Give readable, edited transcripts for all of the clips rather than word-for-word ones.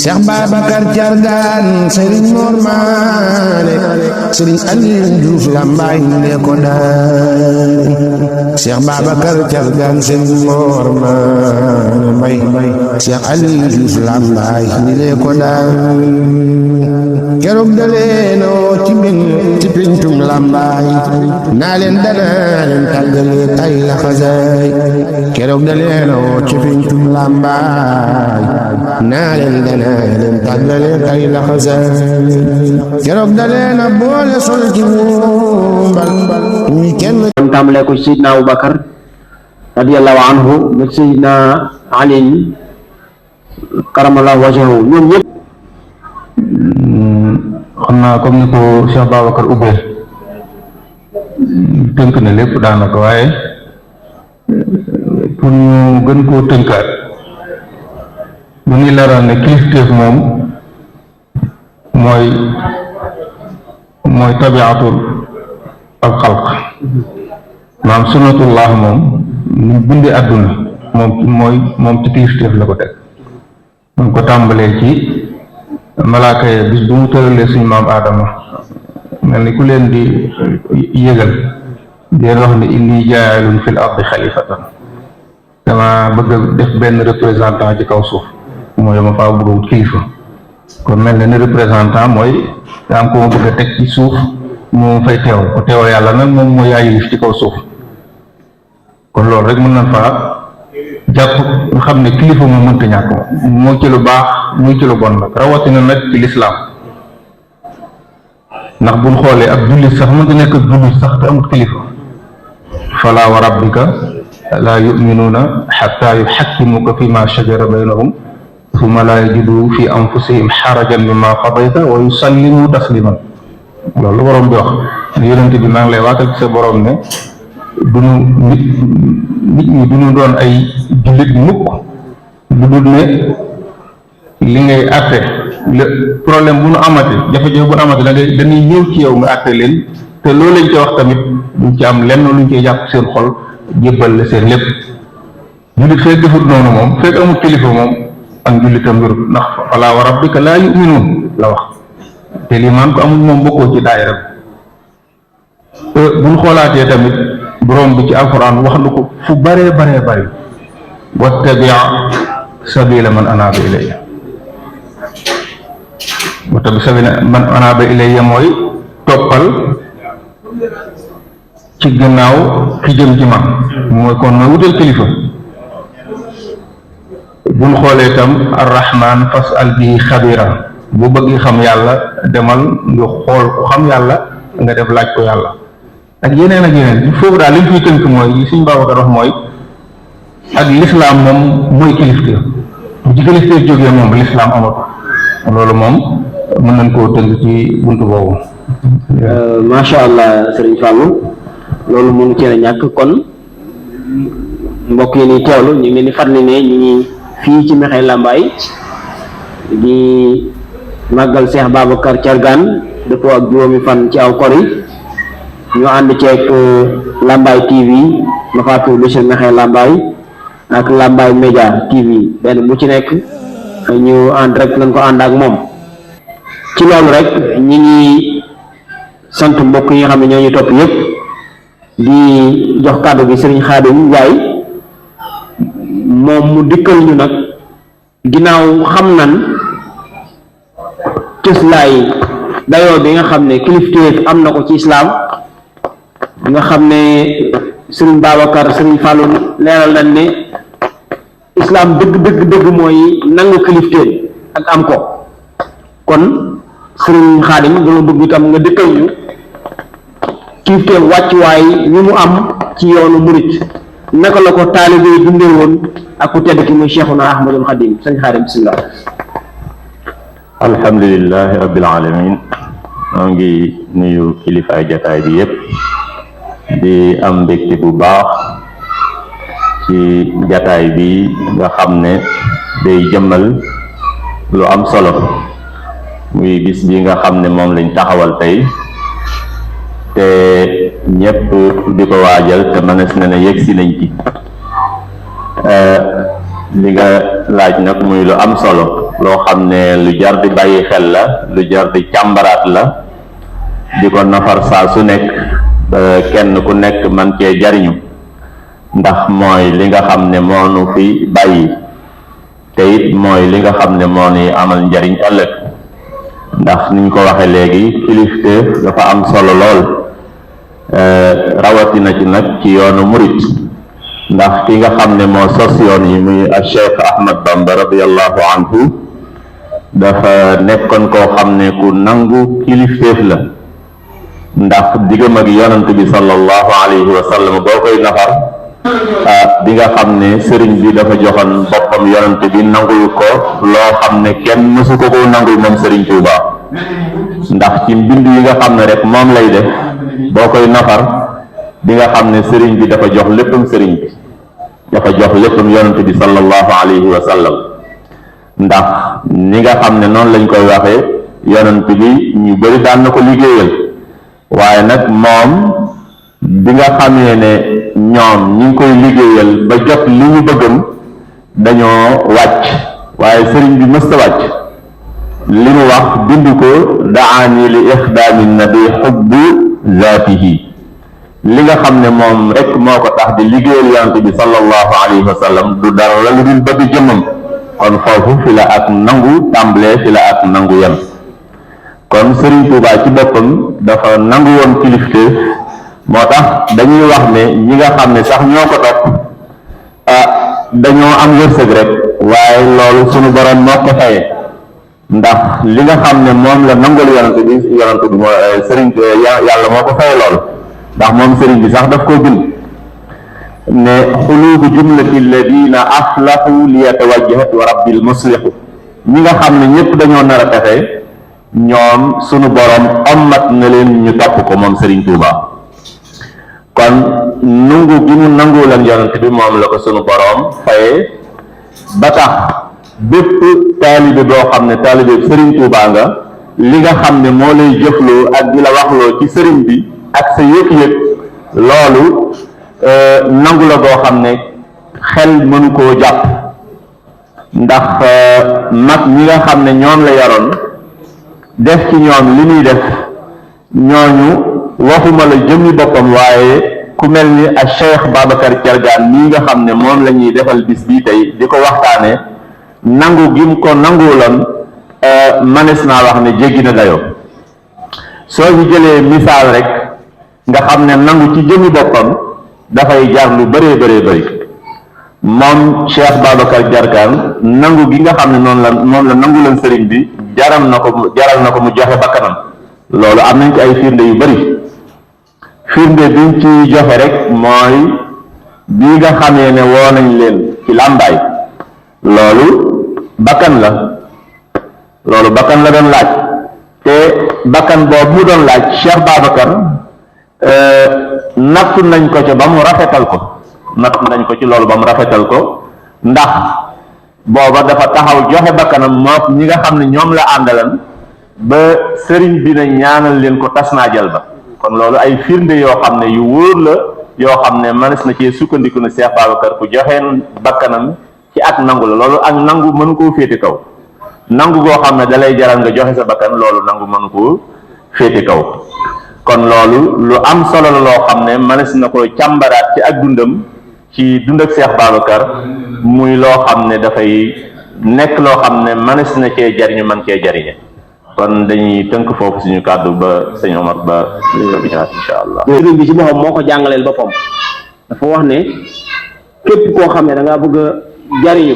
Cheikh Babacar Thiargane Serigne Mor Maane Serigne Aliou Diouf Lambaye ne ko daari Cheikh Babacar Thiargane Serigne Mor Maane Mbay Cheikh Aliou Diouf Lambaye ne ko daari keroog daleenoo ci pencum Lambaye naa leen danaa leen tàggale tay la xasaay keroog daleenoo ci pencum Lambaye naa leen danaa leen tàggale tay la xasaay keroog daleena boole sol ci mbal ñi kenn kon tàmbalee ko Seydina Aboubacar radiyallahu anhu ba Seydina Ali karamallahu wajhahu ñoom ñëpp xam naa comme ni ko Cheikh Babacar ubbee tënk na lépp daanaka waaye pour ñu gën koo tënkaat bu ngi leeral ne kilifteef moom mooy tabiatul al xalq maanaam sunnatullah moom ñu bindee àdduna moom ci kilifteef la ko teg moom ko tàmbalee ci malaaka ya bis bu mu tëralee suñu maam Aadama mel ni ku leen di yëgal di wax ne inni jaa'ilun fil ardi xalifatan dama bëgg a def benn représentant ci kaw suuf mooy ma faa bëgg a wut kilifa kon mel na ni représentant mooy daa am ko ma bëgg a teg ci suuf mu fay teew ko teewal yàlla nag moom mooy yaayilif ci kaw suuf kon loolu rek mën na faa jàpp nga xam ne kilifa moom mënta ñàkk moom muy ci lu baax muy ci lu bon nag rawatina nag ci lislaam ndax buñ xoolee ab jullit sax mënta nekk ab jullit sax te amut kilifa falaa wa rabbika laa yuminuuna xatta yuxakkimuka fi ma shajara baynahum summa laa yajidu fi anfusihim xarajan mimma qadayta wa yusallimu tasliman loolu borom bi wax yonent bi maa ngi lay waatal ci sa borom ne duñu nit ñi duñu doon ay jullit mukk lu dul ne li ngay àtte problème bu nu amati jafe-jafe bu nu amati dañuy ñëw ci yow nga àtte leen te loolu lañ ci wax tamit duñ ci am lenn luñ koy jàpp seen xol jébbal la seen lépp jullit fekk defut noonu moom fekk amul kilifa moom ak njullitam wérut ndax falaa wa rabbika laa yuminuun la wax te limaan ko amul moom bokkoo ci daayira buñ xoolaatee tamit borom bi ci alquran wax na ko fu baree bari wattabi sabila man anaaba ilayya wattabi sabila man anaaba ilayya mooy toppal ci gannaaw ki jëm ci man mooy kon mooy wutal kilifa buñ xoolee itam arrahman fasal bihi xabira bu bëgg xam yàlla demal nga xool ku xam yàlla nga def laaj ko yàlla ak yeneen foofu daal li ñu fiy tënk mooy li Sëñ Babacar wax mooy ak lislaam moom mooy kilifteef bu ci kilifteef jógee moom lislaam amatu loolu moom mën nañ koo tënk ci buntu boobu. macha allah Serigne Fallou loolu mënu cee a ñàkk kon mbokk yi ni teewlu ñu ngi leen di fàttali ne ñu ngi fii ci Mekhe Lambaye di màggal Cheikh Babacar Thiargane dëppoo ak juróomi fan ci aw kor yi ñu ànd ceeg Lambaye TV ma faatu Bichri Mekhe Lambaye ak Lambaye Média TV benn bu ci nekk ñu ànd rek lañ ko ànd ak moom ci loolu rek ñi ngi sant mbokk yi nga xam ne ñoo ñu topp yëpp di jox kàddu gi Serigne Khadim Ndiaye moom mu dikkal ñu nag ginnaaw xam nan cëslaay dayoo bi nga xam ne kilifteef am na ko ci islaam nga xam ne Serigne Babacar Serigne Fallou leeral nañ ne islaam dëgg mooy nangu kilifteef ak am ko kon Serigne Khadim dama bëgg itam nga dikkal ñu kilifteef wàccuwaay wi mu am ci yoonu murit naka la ko taalibe yi dundee woon ak ku tedd ki muy Cheikhuna Ahmadul Khadim sëñ Khadim bismillah. alhamdulilahi rabbil alamin maa ngi nuyu kilifaay jataay bi yépp di am mbégte bu baax ci jataay bi nga xam ne day jëmmal lu am solo muy bis bi nga xam ne moom lañ taxawal tey te ñëpp di ko waajal te mënees na ne yegg si nañ ci li nga laaj nag muy lu am solo loo xam ne lu jar di bàyyi xel la, lu jar di càmbaraat la, di ko nafar saa su nekk ba kenn ku nekk man cee jariñu, ndax mooy li nga xam ne moo nu fi bàyyi te it mooy li nga xam ne moo ni amal njariñ ëllëg. ndax niñ ko waxe léegi kilifteef dafa am solo lool, rawatina ci nag ci yoonu murit, ndax ki nga xam ne moo sos yoon yi muy Cheikh Ahmad Bamba radiyallahu anhu dafa nekkoon koo xam ne ku nangu kilifteef la, ndax diggam ak yonant bi sallallahu alayhi wa sallam boo koy nafar di nga xam ne sëriñ bi dafa joxoon boppam yonant bi nangul ko loo xam ne kenn mësu ko ko nangul moom sëriñ Tuuba, ndax ci mbind yi nga xam ne rek moom lay def boo koy nafar di nga xam ne sëriñ bi dafa jox léppam sëriñ bi, dafa jox léppam yonant bi sallallahu alayhi wa sallam. ndax ni nga xam ne noonu lañ koy waxee yonant bi ñu bëri daan na ko liggéeyal, waaye nag moom bi nga xamee ne ñoom ñi ngi koy liggéeyal ba jot li ñu bëggam dañoo wàcc, waaye sëriñ bi mësta wàcc. li mu wax bind ko daani li ixdaami nabi xubbu zaatihi, li nga xam ne moom rek moo ko tax di liggéeyal yonent bi sallallahu alayhi wa sallam du dara la lu dul bëgg jëmmam, kon foofu fi la ak nangu tàmbalee, fi la ak nangu yem. kon Sëriñ Tuubaa ci boppam dafa nangu woon kilifteef, moo tax dañuy wax ne ñi nga xam ne sax ñoo ko topp dañoo am wërsëg rek, waaye loolu sunu borom moo ko faye, ndax li nga xam ne moom la nangul yonent bi moo sëriñ yàlla moo ko faye loolu, ndax moom sëriñ bi sax daf koo bind ne xulubu jumlati alladina aflahu li yatawajjahat wa rabbil muslihu, ñi nga xam ne ñëpp dañoo nar a texe ñoom sunu borom ommat na leen ñu topp ko moom Sëriñ Tuuba. kon nangu gi mu nangu leen yonent bi moom la ko sunu borom faye, ba tax bépp taalibe boo xam ne taalibe Sëriñ Tuuba nga, li nga xam ne moo lay jëfloo ak di la waxloo ci sëriñ bi ak sa yëg-yëg, loolu nangu la boo xam ne xel mënu koo jàpp, ndax mag ñi nga xam ne ñoom la yaroon def ci ñoom li muy def, ñooñu waxuma la jëmmi boppam, waaye ku mel ni ak Cheikh Babacar Thiargane mii nga xam ne moom la ñuy defal bis bii tey di ko waxtaane, nangu gi mu ko nanguloon manes naa wax ne jéggi na dayoo. soo ci jëlee misaal rek nga xam ne nangu ci jëmmi boppam dafay jar lu bëree bëri. moom Cheikh Babacar Thiargane nangu gi nga xam ne moom la nangu leen sëriñ bi jaral na ko mu joxe bakkanam. loolu am nañ ci ay firnde yu bëri. firnde biñ ci joxe rek mooy bi nga xamee ne woo nañ leen ci làmbaay, loolu bakkan la doon laaj, te bakkan boobu mu doon laaj Cheikh Babacar nattu nañ ko ca ba mu rafetal ko, ndax booba dafa taxaw joxe bakkanam moo ñi nga xam ne ñoom la àndalan ba sëriñ bi na ñaanal leen ko tas naajal ba. kon loolu ay firnde yoo xam ne yu wóor la, yoo xam ne mënees na cee sukkandiku ne Cheikh Babacar ku joxeen bakkanam ci ak nangu la. loolu ak nangu mënu koo féete kaw, nangu goo xam ne dalay jaral nga joxe sa bakkan, loolu nangu mënu koo féete kaw. kon loolu lu am solo la loo xam ne mënees na ko càmbaraat ci ak dundam, ci dund ak Cheikh Babacar, muy loo xam ne dafay nekk loo xam ne mënees na cee jariñu, man cee jariñe. kon dañuy tënk foofu suñu kàddu ba sëñ Omar ba insha allah. sëriñ bi ci boppam moo ko jàngaleel boppam, dafa wax ne képp koo xam ne da ngaa bëgg a jariñu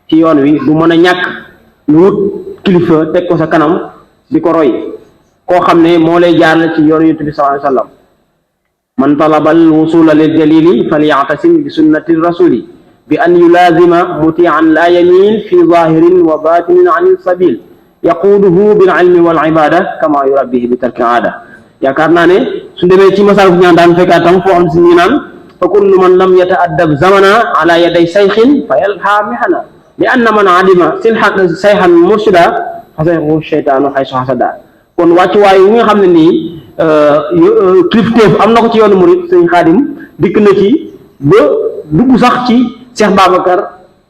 ci yoon wi du mën a ñàkk lu wut kilifa teg ko sa kanam di ko roy, koo xam ne moo lay jaarale ci yoonu Yonent bi sallallahu alayhi wa sallam. man talaba al wusula lil jalili falyatasim bi sunnati rasuli bi an yulazima mutian la yamin fi zahirin wa batinin an il sabil yaquuduhu bil ilmi wal ibada kama yurabbihi bi tarki aada. yaakaar naa ne su demee ci masal ñaan daan fekkaat tam foo xam si ñu naan fa kullu man lam yata'addab zamana ala yaday sayxin fa yalha mihana li anna man adima sayxan mursida fasayxu sheytaanu xaysu xasada. kon wàccuwaay yi nga xam ne nii kilifteef am na ko ci yoonu murid, sëñ Xaadim dikk na ci ba dugg sax ci Cheikh Babacar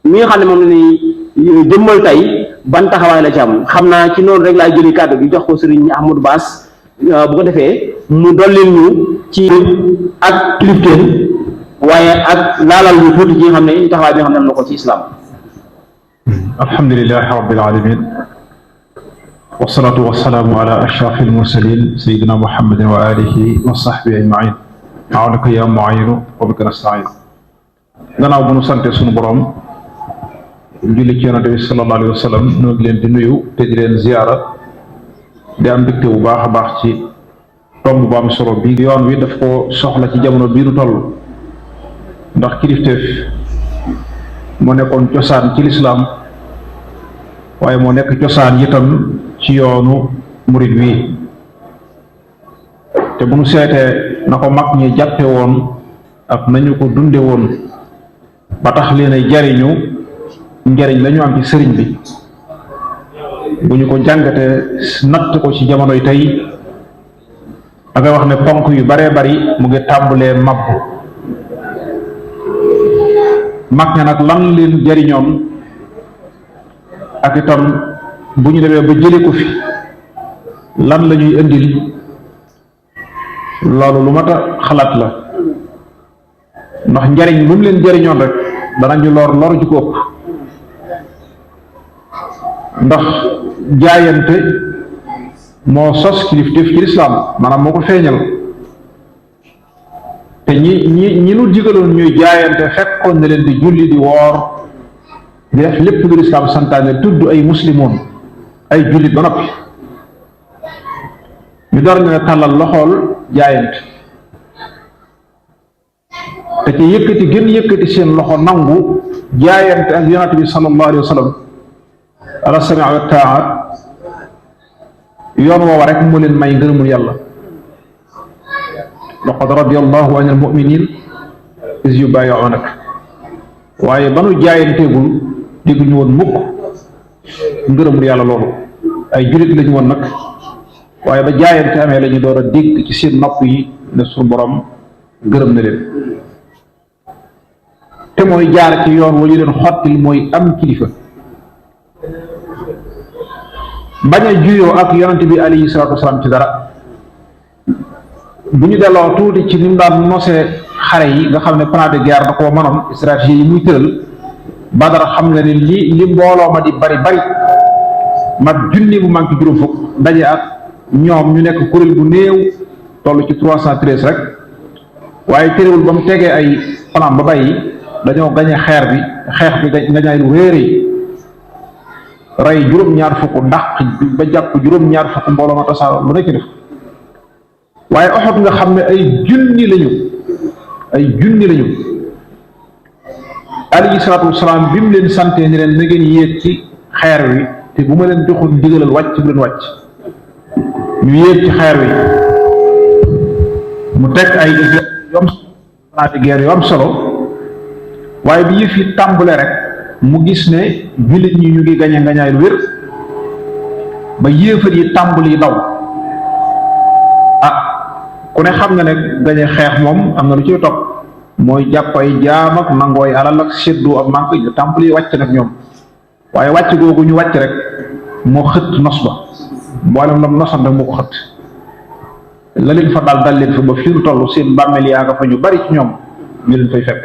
mi nga xam ne moom la ni jëmmal tey ban taxawaay la ci am xam naa ci noonu rek laay jëli kàddu gi jox ko Serigne Ahmadou Bass bu ko defee mu dollil ñu ci ak kilifteen waaye ak laalal ñu tuuti ci nga xam ne taxawaay bi nga xam ne am na ko ci islam. alhamdulilahi rabbil alamin wasalaatu wasalaamu ala ashrafil mursalin sayidina muhammadin wa alihi wa sahbihi ajmain awnaka ya muayinu wa bika nastain. gannaaw bu nu sante sunu borom julli ci yonante bi sallallahu alayhi wa sallam ñoo ngi leen di nuyu te di leen ziyaara di am mbégte bu baax a baax ci tomb bu am solo bi yoon wi daf ko soxla ci jamono bii nu toll ndax kilifteef moo nekkoon cosaan ci lislaam waaye moo nekk cosaan itam ci yoonu murid wi te bu nu seetee na ko mag ñi jàppe woon ak nañu ko dunde woon ba tax leen ay jariñu njariñ la ñu am ci sëriñ bi bu ñu ko jàngatee natt ko ci jamonoy tey da ngay wax ne ponk yu baree bari mu ngi tàmbalee mabbu mag ña nag lan leen jariñoon ak itam bu ñu demee ba jëlee ko fi lan la ñuy indil loolu lu mat a xalaat la ndax njariñ lu mu leen jariñoon rek danañu lor ju ko ëpp ndax jaayante moo sos kilifteef ci lislaam maanaam moo ko feeñal te ñi nu digaloon ñuy jaayante fekkoon na leen di julli di woor di def lépp lu lislaam santaane tudd ay muslimoon ay jullit ba noppi ñu door ne tàllal loxool jaayante te ci yëkkati gën yëkkati seen loxo nangu jaayante ak yonent bi sallallahu alayhi wa sallam ala samia wa taat yoon woowa rek moo leen may ngërëmul yàlla laqad radiyallahu anil mu'minin is yubayi'unak waaye ba nu jaayanteegul dégguñu woon mukk ngërëmul yàlla loolu ay jullit lañu woon nag waaye ba jaayante amee la ñu door a dégg ci seen nopp yi ne suñu borom gërëm na leen te mooy jaar ci yoon wa ñu leen xottil mooy am kilifa bañ a juyoo ak yonante bi alayhi salaatu wasalaam ci dara bu ñu delloo tuuti ci ni mu daan nosee xare yi nga xam ne plan de guerre da koo mënoon stratégie yi muy tëral Badar xam nga ne li mbooloo ma di bari mat junni bu manqué juróom fukk daje ak ñoom ñu nekk kuréel bu néew toll ci 313 rek waaye terewul ba mu tegee ay plan ba bàyyi dañoo gañe xeex bi ngañaay lu réere rey juróom-ñaar fukk dàq ba jàpp juróom-ñaar fukk mbooloo ma tasaaroo lu nekk def waaye Uhud nga xam ne ay junni lañu alayhi salaatu wasalaam bi mu leen santee ni leen na ngeen yéeg ci xeer wi te bu ma leen joxul ndigalal wàcc bu leen wàcc ñu yéeg ci xeer wi mu teg ay guerre yu am solo waaye bi yëf yi tàmbale rek mu gis ne jullit ñi ñu ngi gañe ngañaay lu wér ba yéefar yi tàmbali daw ku ne xam nga ne gañe xeex moom am na lu ci topp mooy jàpp ay jaam ak nangooy alal ak seddu ak manque ñu tàmbali wàcc nag ñoom waaye wàcc googu ñu wàcc rek moo xët nos ba mboolem lam nosan rek moo ko xët la leen fa dal leen fa ba fi ñu toll seen bàmmeel yaa nga fa ñu bari ci ñoom ñu leen fay fekk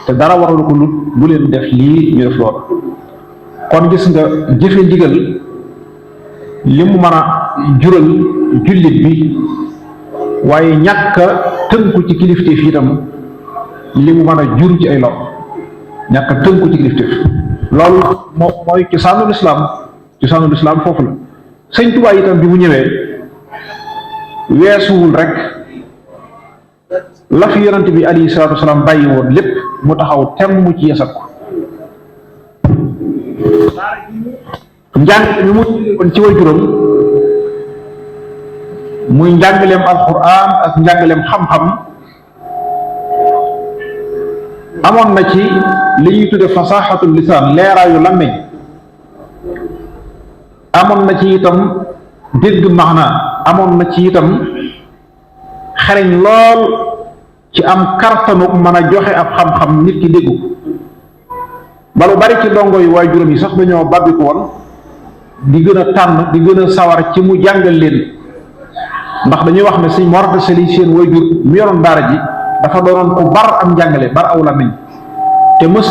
te dara waralu ko lut bu leen def lii ñu def lool kon gis nga jëfe ndigal li mu mën a jural jullit bi waaye ñàkk a tënku ci kilifteef itam li mu mën a jur ci ay lor ñàkk a tënku ci kilifteef loolu mooy cosaanul islaam foofu la sëñ Tuubaa itam bi mu ñëwee weesuwul rek la fi yonent bi alayhi salaatu wasalaam bàyyi woon lépp mu taxaw temm mu ci yeesal ko njàng mi mu kon ci way juróom muy njàngaleem alquran ak njàngaleem xam-xam amoon na ci li ñuy tudde fasaxatul lisaan leeraayu làmmiñ amoon na ci itam dégg maanaa amoon na ci itam xereñ lool ci am kartanuk mën a joxe ab xam-xam nit ki déggu ba lu bari ci dongo yi waaye juróom yi sax dañoo bàbbiku woon di gën a tànn di gën a sawar ci mu jàngal leen, ndax dañuy wax ne sëñ Mor Anta Sali seen waajur mu yoroon daara ji dafa doonoon ku bar am njàngale, bar aw làmmiñ, te mës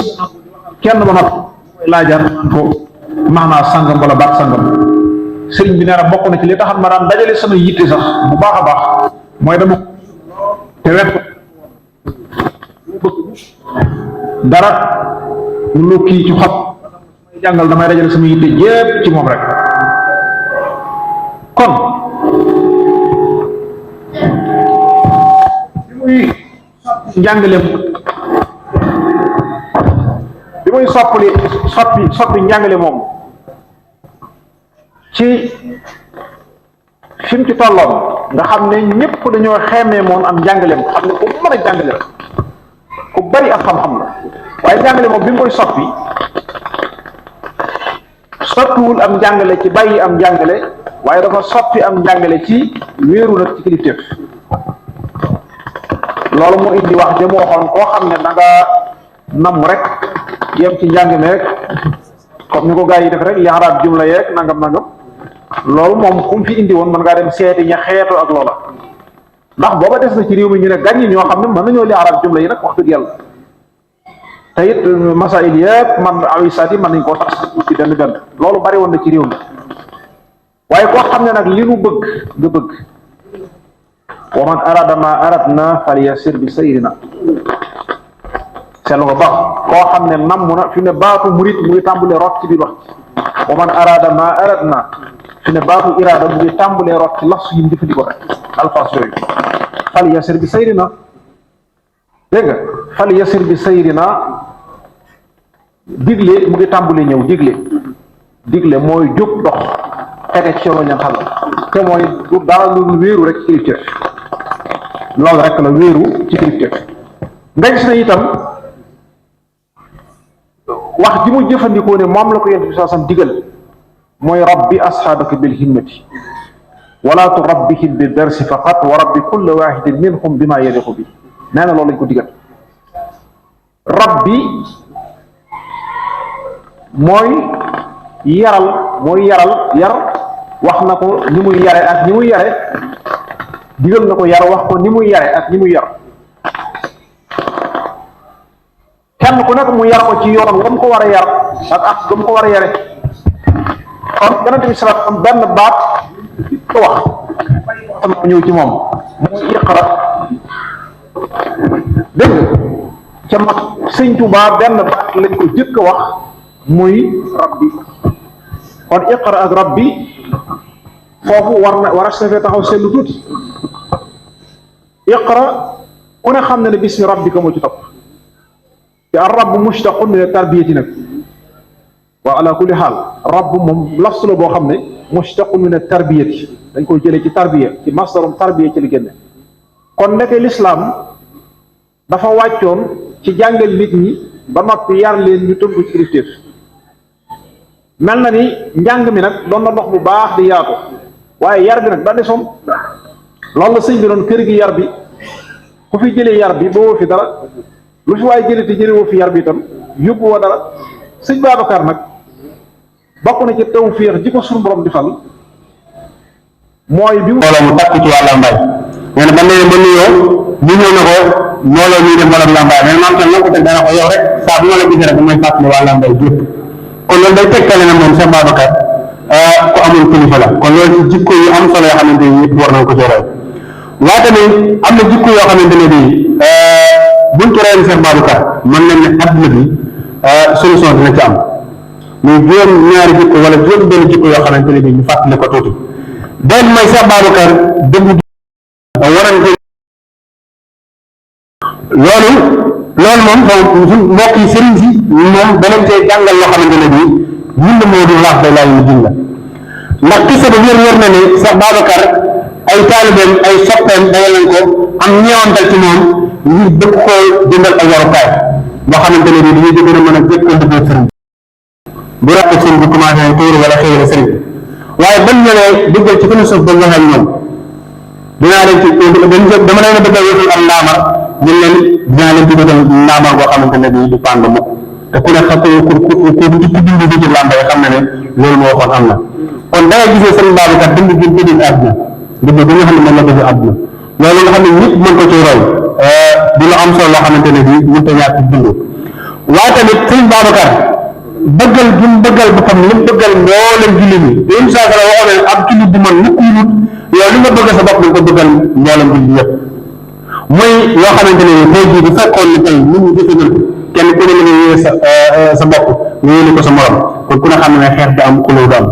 kenn ba noppi laajaan ko maanaa sangam wala baat sangam. sëriñ bi nee na bokk na ci li taxam ma daan dajale sama yitte sax bu baax a baax mooy dama te wet dara lu kii ci xob may jàngal damay dajale sama yitte jépp ci moom rek. kon njàngaleem bi muy soppi njàngale moom ci fi mu ci tolloon nga xam ne ñëpp dañoo xeemee moom am njàngaleem, xam ne ku mën a jàngale la, ku bari ak xam-xam la, waaye njàngale moom bi mu koy soppiwul am njàngale ci bàyyi am njàngale, waaye dafa soppi am njàngale ci wéeru nag ci kilifteef. loolu moo indi wax ja mu waxoon koo xam ne da nga nam rek yem ci njàng mi rek comme ni ko gaa yi def rek yaxaraat jumla yeeg nangam loolu moom ku mu fi indi woon mën ngaa dem seeti ña xeetu ak loola, ndax booba des na ci réew mi ñu ne gàññi ñoo xam ne mën nañoo yaxaraat jumla yi nag wax dëgg yàlla, te it masail yëpp man awisaat yi mën nañ koo tax ci benn loolu bari woon na ci réew mi. waaye koo xam ne nag li nu bëgg nga bëgg, wa man arada ma aradna falyasir bi sayrina, seetlu nga baax koo xam ne namm na fi ne baatu murit mu ngi tàmbulee rot ci biir wax wa man arada ma aradna fi ne baatu irada mu ngi tàmbulee rot ci lafs yi mu jëfandikoo rek alfaas yooyu. falyasir bi sayrina, dégg nga falyasir bi sayrina digle mu ngi tàmbulee ñëw digle mooy jóg dox tege ci roñam xal te mooy du dara lu wéeru rek ci kilifteef, loolu rek la wéeru ci kilifteef. nga gis na itam wax ji mu jëfandikoo ne moom la ko yonent bi sallallahu alayhi wasallam digal mooy rabbi asxaabaka bil himmati wala turabbihim bi darsi faqat wa rabbi kulla wahidin minhum bima yaliqu bi. nee na loolu lañ ko digal. rabbi mooy yar wax na ko ni muy yare ak ni muy yare, digal na ko yar wax ko ni muy yare ak ni muy yar. kenn ku nekk mu yar ko ci yoon wam ko war a yar ak gam ko war a yare. kon yonent bi sallallahu alayhi wasallam benn baat ko wax am ñëw ci moom mooy iqra, dégg nga ca mag sëñ Tuubaa benn baat lañ ko jëkk a wax muy rabbi. kon iqra ak rabbi foofu war a safee taxaw seetlu tuuti. iqra ku ne xam ne bismi rabbika moo ci topp, te ar rabb mushtaqun min tarbiyati nag, wa ala kulli xaal rabb moom lafs la boo xam ne mushtaqun min tarbiyati dañ koy jëlee ci tarbiya, ci masdarum tarbiya ci li génne. kon nekk lislaam dafa wàccoon ci jàngal nit ñi ba noppi yar leen ñu tënku ci kilifteef. mel na ni njàng mi nag doon na dox bu baax di yaatu, waaye yar bi nag da desoon. loolu la sëñ bi doon kër gi yar bi ku fi jëlee yar bi ba woo fi dara, lu fi waaye jëlee te jëlee woo fi yar bi itam yóbbu woo dara. sëñ Babacar nag bokk na ci tawfiix ji ko suñu borom di fal mooy bi mu takk ci waa Lambaye nee na ba nuyoo ñu ñëw na ko mbooloo ñuy dem wala Lambaye mais maam tam na ko teg dana ko yow rek saa bu ma la gisee rek damay fàttali waa Lambaye gépp. kon loolu day tegtale na moom Cheikh Babacar ku amul kilifa la. kon loolu ci jikko yu am solo yoo xamante ni ñëpp war nañ ko cee roy. waaye tamit am na jikko yoo xamante ne bii buñ ci royoon Cheikh Babacar mën nañ ne adduna bi solution dina ci am muy juróom ñaari jikko wala juróom benn jikko yoo xamante ne bii ñu fàttali ko tuuti. benn mooy Cheikh Babacar dëgg warante loolu moom mbokk yi sëriñ si moom danañ see jàngal loo xamante ne bii ñun moo du laax day laaj ñu jënd ndax kisa ba wér na ne Cheikh Babacar ay taalibeem ay soppeem danga leen ko am ñeewantal ci moom ngir bëgg koo jëndal ay warukaay boo xamante ne bii dañuy gën a mën a jëkkandikoo sëriñ bu rafet sëriñ bi commencé tuur wala xëy na sëriñ waaye bañ ñëwee duggal ci gën a suuf ba nga xam ñoom dinaa leen ci dama leen a bëgg a wétul am ndaamar ñun leen dinaa leen ci bëggal ndaamar boo xamante ne bii du pànd mukk te ku ne xam ku dund ci làmbaay xam na ne loolu moo waxoon am na kon da ngay gisee sëriñ Babacar dund gi tëddee àdduna dund bi nga xam ne moom la defee àdduna loolu nga xam ne ñëpp mën ko ci roy di lu am solo loo xamante ne bii mënut a ñàkk dund waaye tamit sëriñ Babacar bëggal gi mu bëggal boppam li mu bëggal mboolem jullit ñi te incha allah waxoon ne ab jullit bu man mukk yu yow li nga bëggal sa bopp nga ko bëggal mboolem jullit ñëpp mooy loo xamante ne tey jii bu fekkoon ne tey nit ñi jëfe nañ ko kenn ku ne la nga yéene sa bopp nga yéene ko sa morom kon ku ne xam ne xeex du am xuloo du am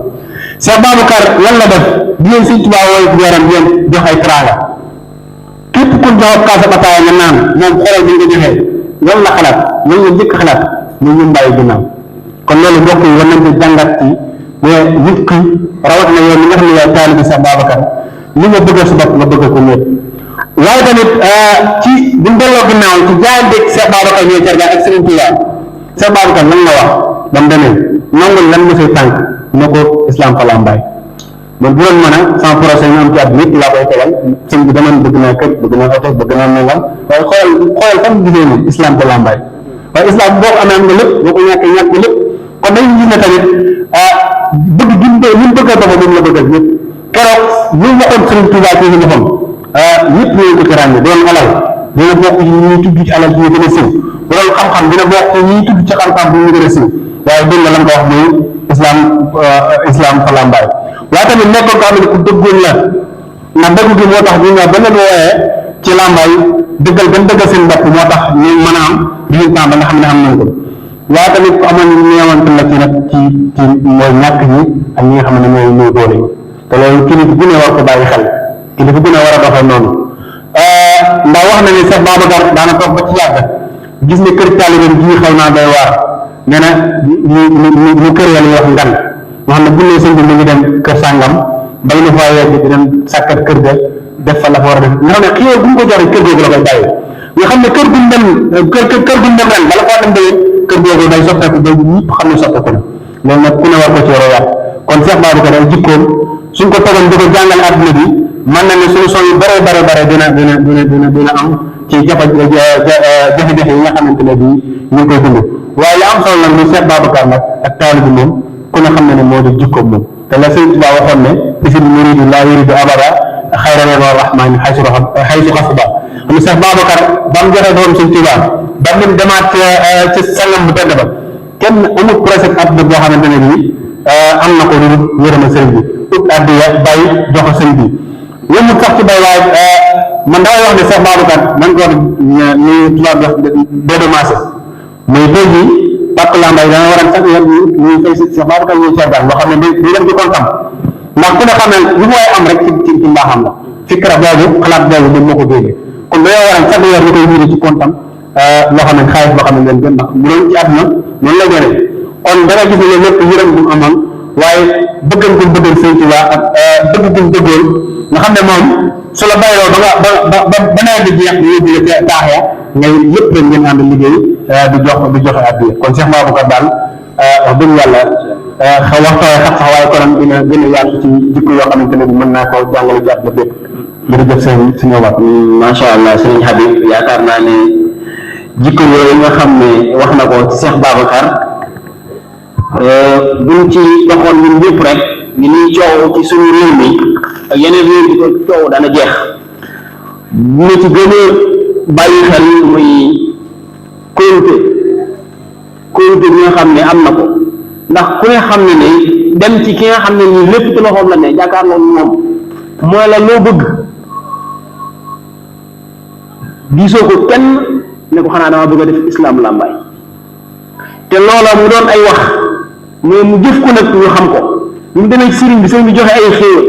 Cheikh Babacar lan la def di leen Sëñ Tuubaa wooy yaram di leen jox ay teraanga képp ku jox kaasa bataaya nga naan moom xoolal bi nga joxee lan la xalaat lan la njëkk xalaat ñu ñu bàyyi ginnaaw kon loolu mbokk yi war nañ ko jàngat ci nit ki rawat na yow mi nga xam ne yaay taalibi Cheikh Babacar li nga bëggal sa bopp nga bëggal ko ñëpp waaye tamit ci buñ delloo ginnaaw ci jaayanteeg Cheikh Babacar ñooy Thiergane ak Serigne Touba Cheikh Babacar lan la wax ba mu demee nangul lan ma say tànk ne ko islam fa lambaay man bu doon mën a sans procès ñu am ci àdduna yëpp laa koy tegal sëñ bi dama bëgg naa kër bëgg naa oto bëgg naa nangam waaye xoolal fan gisee moom islam fa lambaay waaye islam boo ko amee am nga lépp boo ko ñàkkee ñàkk lépp kon dañu gis ne tamit bëgg gi ñu bëggal boppam moom la bëggal ñëpp keroog lu waxoon Serigne Touba ci ñu boppam ñëpp ñoo ko ci ràññee doon alal dina bokk ci ñuy tudd ci alal bi ñu gën a siiw bu doon xam-xam dina bokk ci ñuy tudd ci xam-xam bi ñu gën a siiw waaye dégg nga lan ko wax mooy islam fa lambaay waaye tamit nekkoon ko xam ne ku dëggoon la ndax dëgg gi moo tax ñu ñëw ba leen wooyee ci lambaay dëggal gën dëggal seen bopp moo tax ñu mën a am résultat ba nga xam ne am nañ ko waaye tamit ku amoon ñeewante la ci nag ci mooy ñàkk ñi ak ñi nga xam ne ñooy doole yi te loolu kilifa bu ne war ko bàyyi xel kilifa bu ne war a doxee noonu ndax wax na ne Cheikh Babacar daana toog ba ci yàgg gis ne kër taalibeem ji xaw naa doy waar nee na ñu kër yàlla wax ngan nga xam ne bu ne sëñ bi mu ngi dem kër sàngam bay na faa yegg di dem sàkkat kër ga def fa la fa war a def nga xam ne xëy bu ñu ko joxee kër googu la koy bàyyi nga xam ne kër guñ dem kër guñ dem ren bala koo dem déwén kër googu day soppeeku ba ñëpp xam ne soppeeku na loolu nag ku ne war ko ci royaat kon Cheikh Babacar ay jikkoom suñ ko tegoon di ko jàngale àdduna bi mën na ne solution yu bare dina am ci jafe-jafe yi nga xamante ne bii ñu ngi koy dund waaye li am solo nag muy Cheikh Babacar nag ak taali bi moom ku ne xam ne moo di jikkoom moom te la Sëñ Tuubaa waxoon ne isil muridu laa yuridu abada xayra ridaa rahmaani xaysu xasba xam ne Cheikh Babacar ba mu joxe doom Sëñ Tuubaa ba mu demaat ci sangam bu tedd ba kenn amul projet àdduna boo xamante ne bii am na ko lu yërëma sëriñ bi ut addiya bàyyi jox sëriñ bi yëmut sax ci bay waaye man damay wax ne Cheikh Babacar man ko ñu tubaab wax dédommagé muy tey jii pàkk lambay dana waran sax ñuy fay si Cheikh Babacar ñuy Thiergane loo xam ne di dem di kontam ndax ku ne xam ne lu mooy am rek ci mbaaxam la fikra boobu xalaat boobu moom moo ko génne kon dañoo waran sax weer ñu koy wiiri ci kontam loo xam ne xaalis boo xam ne leen gën ndax bu doon ci àdduna noonu la gënee kon da nga gis ne loolu lépp yërëm bu mu amoon waaye bëggan ko bëggal Sëñ Tuubaa ak bëgg ko bëggoon nga xam ne moom su la bàyyiloo ba nawet bi jeex ñu yóbbu la taax ya ngay lépp rek ngeen ànd liggéey di joxe addiya kon Cheikh Babacar daal wax dëgg yàlla waxtooy xat sax waaye konam dina gën a yaatu ci jikko yoo xamante ne bi mën naa koo jàngale ci àdduna bépp jërëjëf sëñ Omar. macha allah sëñ Habib yaakaar naa ne jikko yooyu nga xam ne wax na ko ci Cheikh Babacar buñ ci doxoon ñun ñëpp rek ni ñuy coow ci suñu réew mi ak yeneen réew di ko coow dana jeex ñu ci gën a bàyyi xel muy kóolute bi nga xam ne am na ko ndax ku ne xam ne ne dem ci ki nga xam ne nii lépp ci loxoom la ne jàkkaarloo moom mooy la loo bëgg diisoo ko kenn ne ko xanaa dama bëgg a def islam làmbaay te loola mu doon ay wax mais mu jëf ko nag ñu xam ko ñu demee sëriñ bi joxe ay xéewal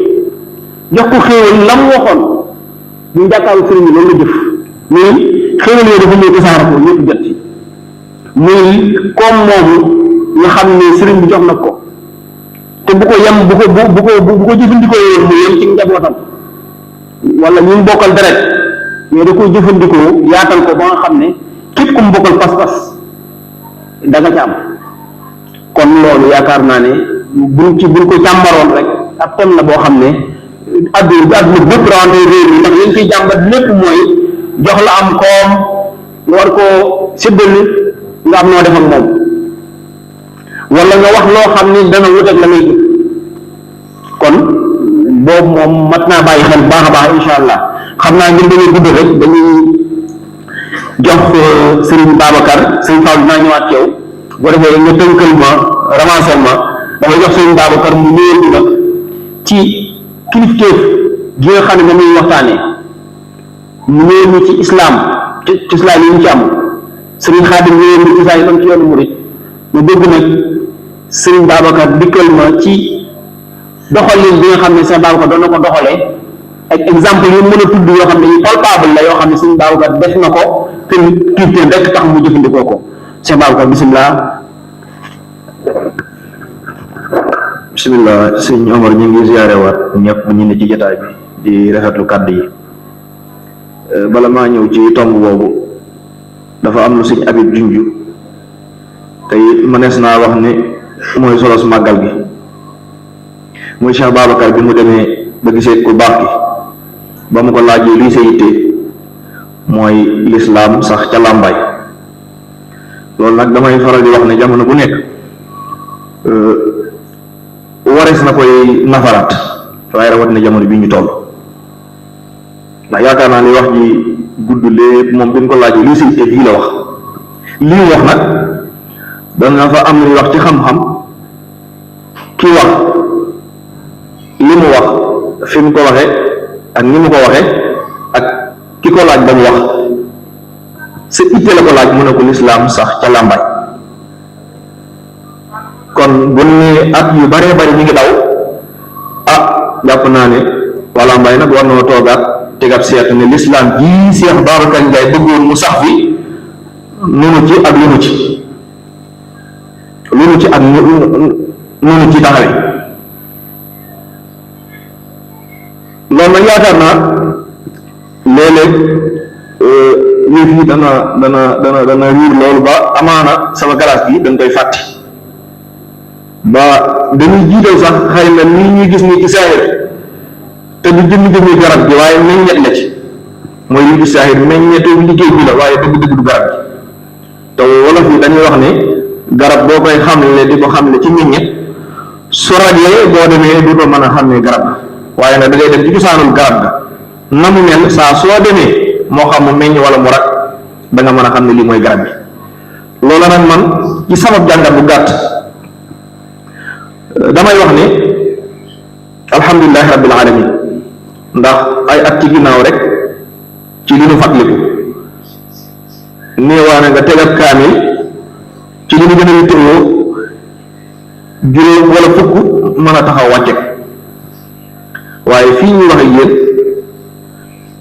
jox ko xéewal la mu waxoon ñu jàkkaaru sëriñ bi loolu la jëf muy xéewal yooyu dafa ñëw tasaare ko ñëpp jot ci muy comme moomu nga xam ne sëriñ bi jox na ko te bu ko jëfandikoo yoon mu yem ci njabootam wala ñu bokkal deret mais da koy jëfandikoo yaatal ko ba nga xam ne képp ku mu bokkal pas-pas da nga ci am kon loolu yaakaar naa ne buñ ko càmbaroon rek ab thème la boo xam ne adduna bépp rawante réew mi ndax liñ koy jàmbat lépp mooy jox la am koom nga war koo séddale nga am noo def ak moom wala nga wax loo xam ni dana wuteeg la ngay kon boobu moom mat naa bàyyi xel baax a baax incha allah xam naa ngir dañuy gudd rek dañuy jox Serigne Babacar Serigne Fall dinaa ñëwaat ci yow boo defee nga tënkal ma ramassel ma damay jox Serigne Babacar mu ñëwal ñu nag ci kilifteef gi nga xam ne moom la ñuy waxtaanee mu ñëwal ñu ci islam ci islam yi ñu ci am Serigne Khadim ñëwal ñu ci saa yi tam ci yoonu murid mu bëgg nag Serigne Babacar dikkal ma ci doxalin bi nga xam ne Serigne Babacar doon na ko doxalee ak exemple yu mën a tudd yoo xam ne yu palpable la yoo xam ne Serigne Babacar def na ko te culture rek tax mu jëfandikoo ko Serigne Babacar bisimilah. bisimilah sëñ Omar ñu ngi ziare waat ñëpp ñu ne ci jotaay bi di rafetlu kàddu yi bala maa ñëw ci tomb boobu dafa am lu sëñ Habib junju te it mënees naa wax ne mooy solos màggal gi muy Cheikh Babacar bi mu demee ba gisee ku baax gi ba mu ko laajee luy sa yitte mooy lislaam sax ca làmbaay loolu nag damay faral di wax ne jamono bu nekk warees na koy nafaraat waaye rawat na jamono bi ñu toll ndax yaakaar naa ni wax ji gudd lépp moom bi ñu ko laajee luy sa yitte lii la wax li mu wax nag dana fa am lu wax ci xam-xam ki wax li mu wax fi mu ko waxee ak ni mu ko waxee ak ki ko laaj ba mu wax sa itte la ko laaj mu ne ko lislaam sax ca làmbaay kon bu ne at yu baree bari ñu ngi daw ah jàpp naa ne waa làmbaay nag war na toogaat tegab seet ne lislaam jii Cheikh Babacar Ndiaye bëggoon mu sax fi nunu ci ak lu nu ci ak nunu ci taxawee loolu nag yaakaar naa léeg-léeg yëf yi dana riir loolu ba amaana sama classe bi dañ koy fàtte ba dañuy jiital sax xëy na nii ñuy gis ni ci saahir te du jëmmi garab gi waaye meññet la ci mooy li ci saahir meññetu liggéey bi la waaye dëgg-dëgg du garab gi te wolof yi dañuy wax ne garab boo koy xamle di ko xamle ci meññet su rajee boo demee du ko mën a xam ne garab la waaye nag da ngay dem ci cosaanul garab ga na mu mel saa soo demee moo xam mu meññ wala mu rak da nga mën a xam ne lii mooy garab bi loolu nag man ci sama jàngat bu gàtt damay wax ne alhamdulilahi rabbil alamin ndax ay at ci ginnaaw rek ci li nu fàttaliku néewaane nga tegal kaamil ci li nu gën a yittewoo juróom wala fukk mën a taxaw wàcce waaye fii ñuy wax ak yéen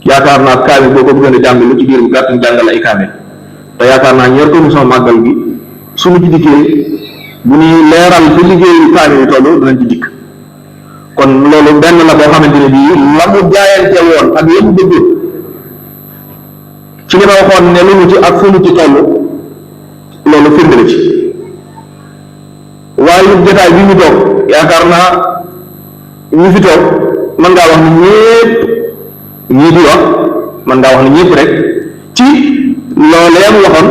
yaakaar naa kaamil boo ko bëggoon a jàng lu ci biir bu gàtt ñu jàngal ay kaamil te yaakaar naa ñor commission màggal gi suñu ci dikkee bu ñuy leeral fi liggéeyu kaamil yi toll dinañ ci dikk kon loolu benn la boo xamante ne bii la mu jaayante woon ak yéen bëgg ci li ma waxoon ne lu mu ci ak fu mu ci toll loolu firnde la ci waaye it jotaay bi ñu toog yaakaar naa ñu fi toog mën ngaa wax ni ñépp ñii di wax mën ngaa wax ni ñépp rek ci loolee mu waxoon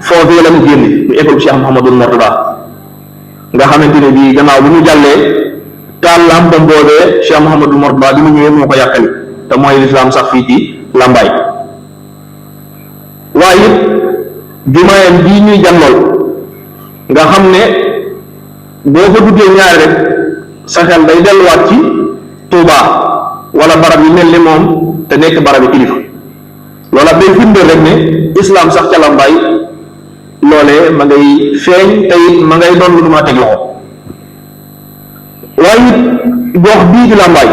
foofee la mu génne mu école Cheikh Mouhamadul Mourtada nga xamante ne bii gannaaw bi mu jàllee taal làmpam boobee Cheikh Mouhamadul Mourtada bi mu ñëwee moo ko yàqali te mooy lislaam sax fii ci làmbaay waaye it jumaayam bii ñuy jànlool nga xam ne boo ko duggee ñaari rek sa xel day delluwaat ci Tuubaa wala barab yi mel ni moom te nekk barab yi kilifa loola day firndeel rek ne islaam sax ca làmbaay loolee ma ngay feeñ te it ma ngay doon lu du ma teg loxo waaye it gox bii di làmbaay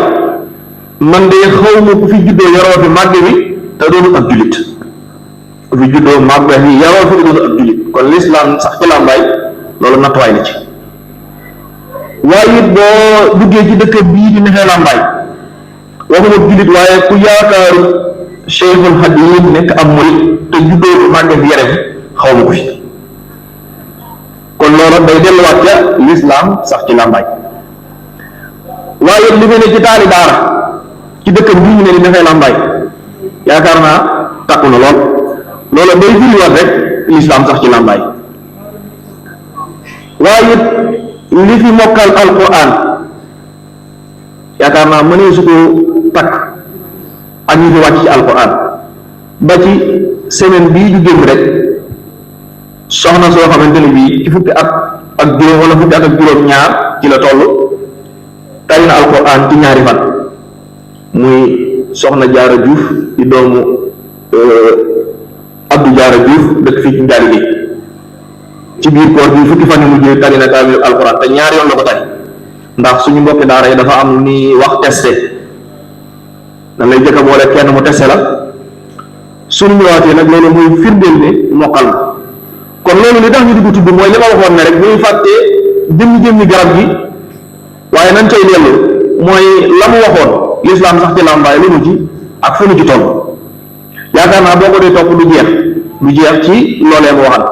man de xaw ma ku fi juddoo yaroo fi màgg bi te doonu ab jullit ku fi juddoo màgg bi yaroo fi doonu ab jullit kon lislaam sax ci làmbaay loolu nattuwaay la ci waaye it boo duggee ci dëkk bii di nexee làmbaay waxuma jullit waaye ku yaakaaru Cheikhul Xadim nekk am murit te juddoo fi màgg bi yare xaw ma ko fi kon loolu day delluwaat ca lislaam sax ci làmbaay waaye li mu ne ci taali daara ci dëkkam bii ñu ne di defee làmbaay yaakaar naa takku na lool loolu day firiwaat rek lislaam sax ci làmbaay waaye it li fi mokkal alquran yaakaar naa mënee su ko takk ak ñi fi wàcc ci alquran ba ci semaine bii du génn rek soxna soo xamante ne bii ci fukki at ak juróom wala fukki at ak juróom ñaar ci la toll tari na alquran ci ñaari fan muy soxna Jaara Juuf di doomu Abdou Jaara Juuf dëkk fii ci Njaari gi ci biir koor bi fukki fan yi mujj tari na kaamil alquran te ñaari yoon la ko tari ndax suñu mbokki daara yi dafa am lu ñuy wax testé dañ lay jëkk a boole kenn mu testé la suñu ñëwaatee nag loolu muy firndeel ne mokkal na kon loolu li tax ñu di ko tudd mooy li ma waxoon ne rek bu ñu fàttee jëmmi garab gi waaye nañ cay dellu mooy la mu waxoon lislaam sax ci làmbaay lu mu ci ak fu mu ci toll yaakaar naa boo ko dee topp du jeex ci loolee mu waxal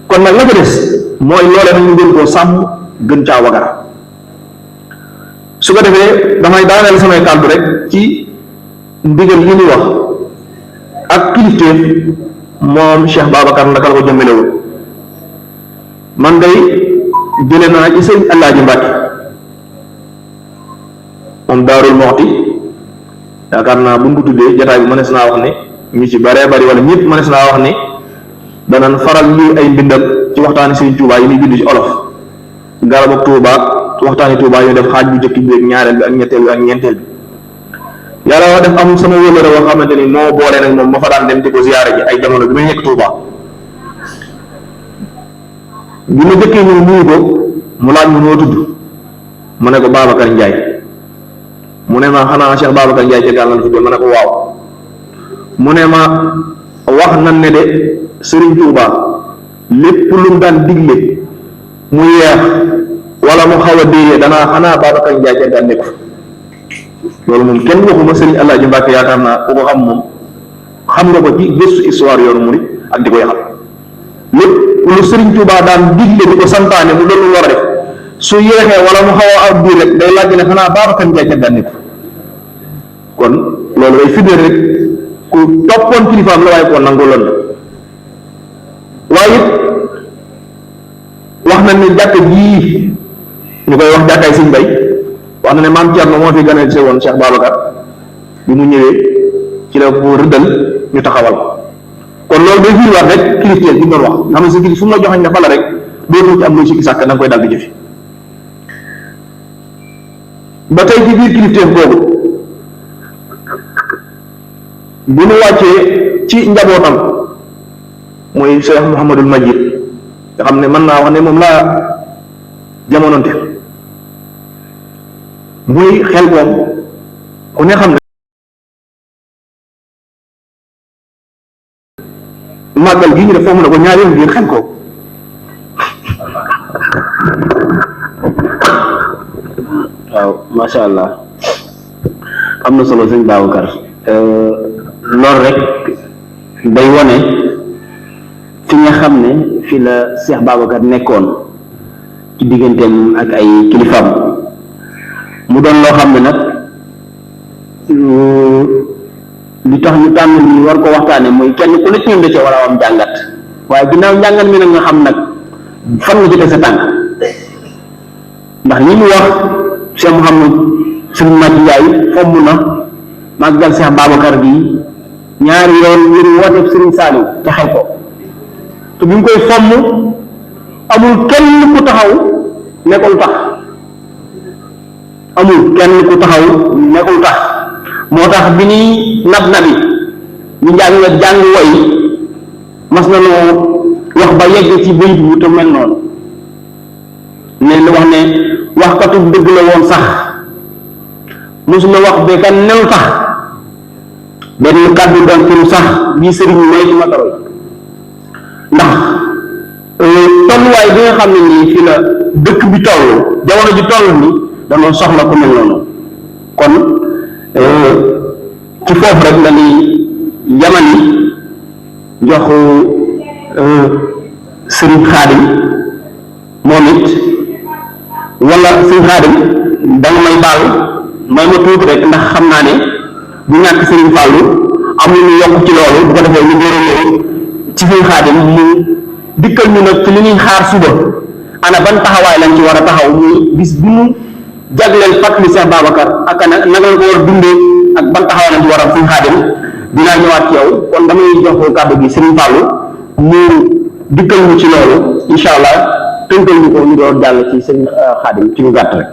kon nag la ko des mooy loolee nag ñu gën koo sàmm gën caa wagara su ko defee damay daaneel samay kàddu rek ci ndigal li ñu wax ak kilifteef moom Cheikh Babacar naka la ko jëmmalewul man day jële naa ci sëñ Alaaji Mbàkke moom Daarul Muxti yaakaar naa bu ñu ko tuddee jataay bi mënees naa wax ne ñu ci baree bari wala ñëpp mënees naa wax ne danañ faral lii ay mbindam ci waxtaani sëñ Tuubaa yi muy bind ci olof garab ak Tuubaa waxtaani Tuubaa yu def xaaj bu njëkk bi ak ñaareel bi ak ñetteel bi ak ñeenteel bi yàlla wax def am sama wëllëre woo xamante ni moo boole nag moom ma fa daan dem di ko ziyaare ji ay jamono bi may nekk Tuubaa bi ma jëkkee ñëw nuyu ko mu laaj ma noo tudd mu ne ko Babacar Ndiaye mu ne ma xanaa Cheikh Babacar Ndiaye ca gàll la tudd ma ne ko waaw mu ne ma wax nan ne de Sëriñ Tuubaa lépp lu mu daan digle mu yeex wala mu xaw a déeyee danaa xanaa Babacar Ndiaye ca daan nekk loolu moom kenn waxuma Sëriñ Alaaji Mbàkke yaakaar naa ku ko xam moom xam nga ko ci gëstu histoire yoonu murid ak di ko yaxal lépp lu Sëriñ Tuubaa daan digle di ko santaane mu doon lu war a def su yeexee wala mu xaw a aw biir rek day laaj ne xanaa Babacar Ndiaye ca daan nekk kon loolu day firndeel rek ku toppoon kilifaam la waaye ko nangu loon waaye it wax na ne jàkk jii ñu koy wax jàkkaay Sëñ Bay wax na ne maam Thierno moo fi gane se woon Cheikh Babacar bi mu ñëwee ci la ko rëddal ñu taxawal kon loolu day fiiriwaat rek kilifteef bi ñu doon wax nga xam ne sa kilif fu mu la joxañ ne fa la rek dootoo ci am lu sikki sàkk da nga koy dal di jëfi ba tey ci biir kilifteef boobu bu ñu wàccee ci njabootam mooy Cheikh Mouhamadul Majid nga xam ne mën naa wax ne moom laa jamononte muy xel moom ku ne xam ne màggal gi ñu def foofu na ko ñaari yoon ngeen xel ko waaw macha allah am na solo sëñ Babacar loolu rek day wone fi nga xam ne fi la Cheikh Babacar nekkoon ci digganteem ak ay kilifaam mu doon loo xam ne nag li tax ñu tànn li war ko waxtaane mooy kenn ku nekk ñun da ca war a am jàngat waaye ginnaaw njàngat mi nag nga xam nag fan nga jotee sa tànk ndax li mu wax Cheikh Mouhamad Serigne Mati Ndiaye fomm na màggal Cheikh Babacar bi ñaari yoon ngir wooteeb Serigne Saliou te xel ko te bi mu koy fomm amul kenn ku taxaw nekkul tax amul kenn ku taxaw nekkul tax moo tax bi ñuy nab nabi ñu jàng woy mas na noo wax ba yegg ci bayit bu te mel noonu ne lu wax ne waxkatu dëgg la woon sax mosula wax ba kan nelu tax benn kàddu doon ci lu sax bii sëriñ may ci mataroy ndax tolluwaay bi nga xam ne nii fi la dëkk bi toll jamono ji toll ni danoo soxla ku mel noonu kon ci foofu rek la ni yamani jox sëriñ Xaadim moom it wala sëriñ Xaadim danga may baal may ma tuuti rek ndax xam naa ne bu ñàkk sëriñ Fàllu am lu ñu yokk ci loolu bu ko defee ñu door a ñëw ci sëriñ Xaadim mu dikkal ñu nag ci li ñuy xaar suba ana ban taxawaay lañ ci war a taxaw muy bis bu ñu jagleel fàttali Cheikh Babacar ak naka lañ ko war a dundee ak ban taxawaay lañ ci war a suñ Xaadim dinaa ñëwaat ci yow kon damay jox kàddu gi Serigne Fallou mu dikkal ñu ci loolu incha allah tënkal ñu ko ñu doon jàll ci Serigne Xaadim ci lu gàtt rek.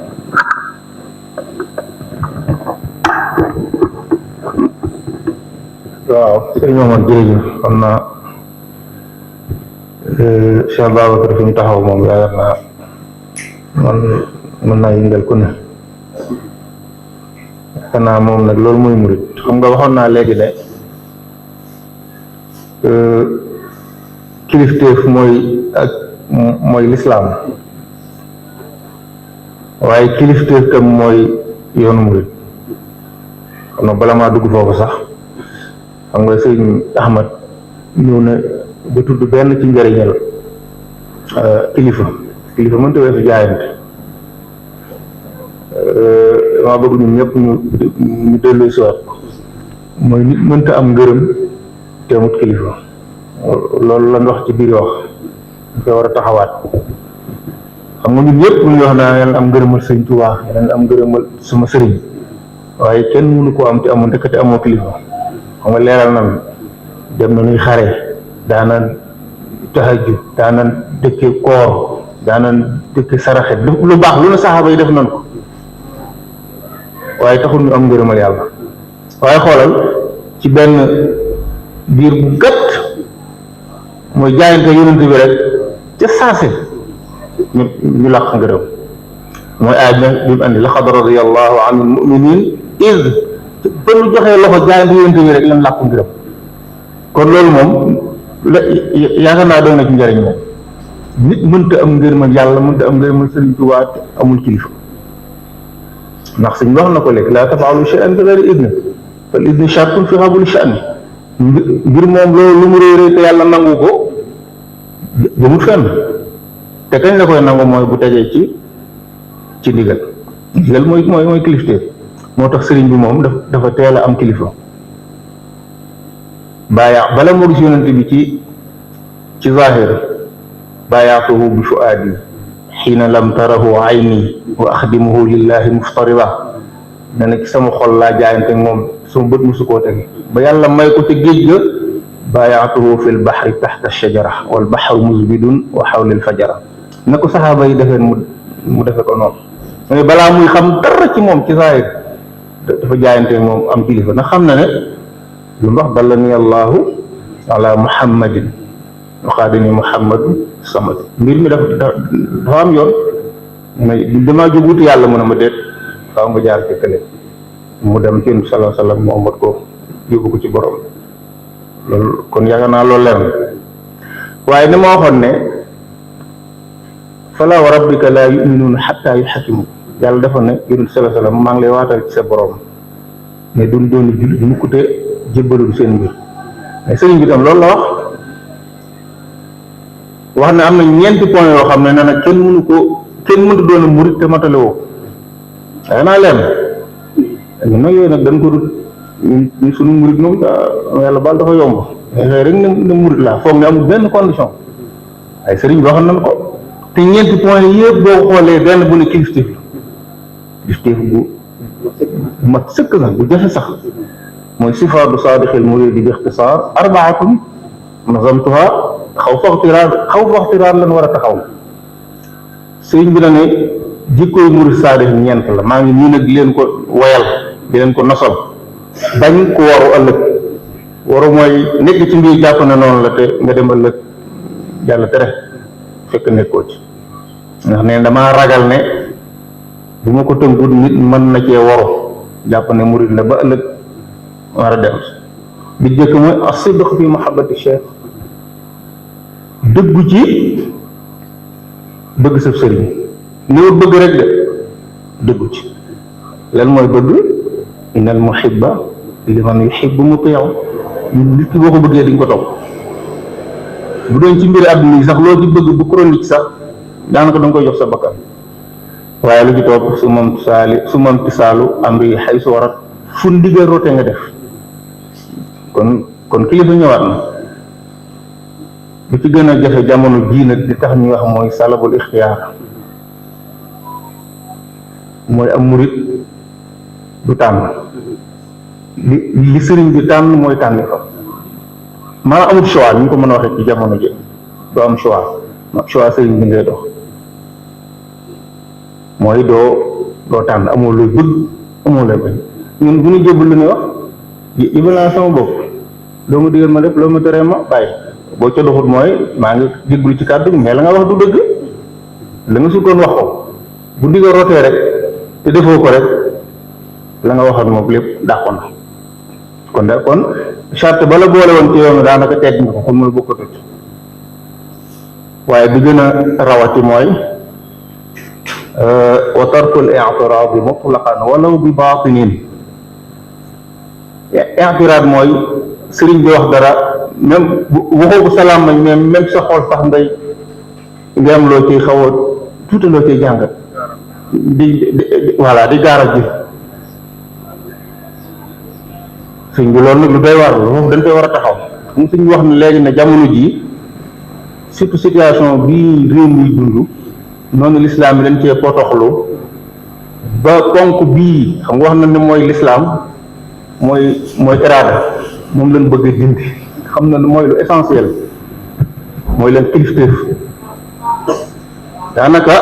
waaw sëñ Omar jërëjëf xam naa Cheikh Babacar fi mu taxaw moom yaakaar naa man mën naa yëngal ku ne xanaa moom nag loolu mooy murit xam nga waxoon naa léegi ne kilifteef mooy lislaam waaye kilifteef tam mooy yoonu murit xam na bala maa dugg foofu sax xam nga sëñ Ahmad ñëw na ba tudd benn ci njëriñal kilifa mënta weesu jaayante dama bëgg ñun ñëpp ñu dellu si waat mooy nit mënta am ngërëm te amut kilifa loolu lañ wax ci biir wax ñu koy war a taxawaat xam nga ñun ñëpp ñu ngi wax naa yàlla am ngërëmal sëñ Tuubaa yàlla am ngërëmal suma sëriñ waaye kenn mënu koo am te amoo ndekete amoo kilifa xam nga leeral nan dem na nuy xare daana tahajjud daana dëkke koor daana dëkke saraxe lu baax lu ne saxaaba yi def nan ko waaye taxul ñu am ngërëmal yàlla waaye xoolal ci benn biir bu gàtt mooy jaayante yonent bi rek ca saase ñu làq ngërëm mooy aay bi mu andi laqad radiyallahu anil mu'minin id ba ñu joxee loxo jaayante yonent bi rek lan làq ngërëm kon loolu moom yaakaar naa doon na ci njëriñ moom nit mënta am ngërëmal yàlla mënta am ngërëmal Sëriñ Tuubaa te amul kilifa ndax suñ wax na ko léegi laa tafaalu shay'an bi ghayri idni fal idni shartun fi qabuli sha'ni mbir moom loolu lu mu réy réy te yàlla nangu ko jëmut fenn te kañ la koy nangu mooy bu tegee ci ndigal mooy kilifteef moo tax sëriñ bi moom dafa teel a am kilifa bala moo gis yonent bi ci zahir baayaatuhu bi fuaadi xiina lam tarahu ayni wa axdimuhu lillahi muftarida ne na ci sama xol laa jaayante moom sama bët musu koo tege ba yàlla may ko ca géej ga baayaatuhu fi lbaxri taxta shajara wal baxru musbidun wa xawli lfajara na ko saxaaba yi defeen mu defe ko noonu mais balaa muy xam dara ci moom ci zahir dafa jaayante moom am kilifa na xam na ne lu mu wax dallani allahu ala muhammadin waxaadini muhammadu samad mbir mi dafa am yoon mais damaa jóg wuti yàlla mu ne ma déet faaw nga jaar ci kële mu dem ci yonent sallallahu alayhi wa sallam mu amat ko yóbbu ko ci borom loolu kon yaakaar naa loolu leer na waaye ni ma waxoon ne fala wa rabbika laa yuminuuna xatta yuxakimu yàlla dafa ne yonent sallallahu alayhi wa sallam maa ngi lay waatal ci sa borom mais duñ doon jullit mukk te jébbalul seen mbir mais sëriñ bi tam loolu la wax ne am na ñeenti point yoo xam ne nee na kenn mënut doon murit te matale woo waaye naa leen ñun nag yooyu nag dañ ko dut ñu suñu murit moom yàlla baal dafa yomb xëy rek ne murit laa foog ne amul benn condition ay sëriñ bi waxoon nañ ko te ñeenti point yëpp boo xoolee benn bu ne kilifteef bu mat sëkk sax bu jafe sax mooy sifaatu saadixil muridi bi ixtisaar arbaatun nazamtuha xaw fa ixtiraar lan war a taxaw sëriñ bi na ne jikkooy murid saadix ñeent la maa ngi nii nag di leen ko woyal di leen ko nosal bañ ko waru ëllëg waru mooy nekk ci mbir jàpp ne noonu la te nga dem ëllëg yàlla tere fekk nekkoo ci ndax ne damaa ragal ne bu ma ko tënkut nit mën na cee waru jàpp ne murid la ba ëllëg war a dem bi jëkk mooy as-sidq fi mahabbati cheikh dëggu ci bëgg sa sëriñ néew bëgg rek de dëggu ci lan mooy bëgg innal muhibba liman yuhibbu muti'u nit ki boo ko bëggee di nga ko topp bu doon ci mbiri àdduna yi sax loo ci bëgg bu chronique sax daanaka da nga koy jox sa bakkan waaye lu ci topp su mam tisaalu amri xay su warat fu ndigal rote nga def kon kilifa ñëwaat na bi ci gën a jafe jamono jii nag di tax ñuy wax mooy salabul ixtiyaar, mooy am murit du tànn li sëriñ bi tànn mooy tànni fa maanaam amul choix ni ñu ko mën a waxee ci jamono ji doo am choix sëriñ bi ngay dox mooy doo tànn amoo looy bëgg amoo looy bañ. ñun bu ñu jébul lu ñuy wax yëbal naa sama bopp loo ma digal ma def loo ma teree ma bàyyi. boo ca doxut mooy maa ngi jéglu ci kàddu mais la nga wax du dëgg, la nga sukkoon wax ko bu digga rotee rek te defoo ko rek la nga waxoon moom lépp dàqoon na kon charte ba la boole woon ci yoonu daanaka teg nga ko kon mooy bokkatut. waaye bi gën a rawati mooy wa tarkul i'tiraad mutlaqan walaw bi baatinin. i'tiraad mooy sëriñ bi wax dara même waxoo ko salaam mañ mais même sa xol sax nga am loo ciy xaw a tuuti loo ciy jàngat di gaaral ji sëñ bi loolu nag lu doy war la foofu dañ koy war a taxaw mu sëñ bi wax ne léegi ne jamono ji surtout situation bii réew mi dund noonu lislaam yi dañ cee potoxlu ba ponk bii xam nga wax na ne mooy lislaam mooy iraada moom lañ bëgg a dindi xam na ne mooy lu essentiel mooy leen kilifteef daanaka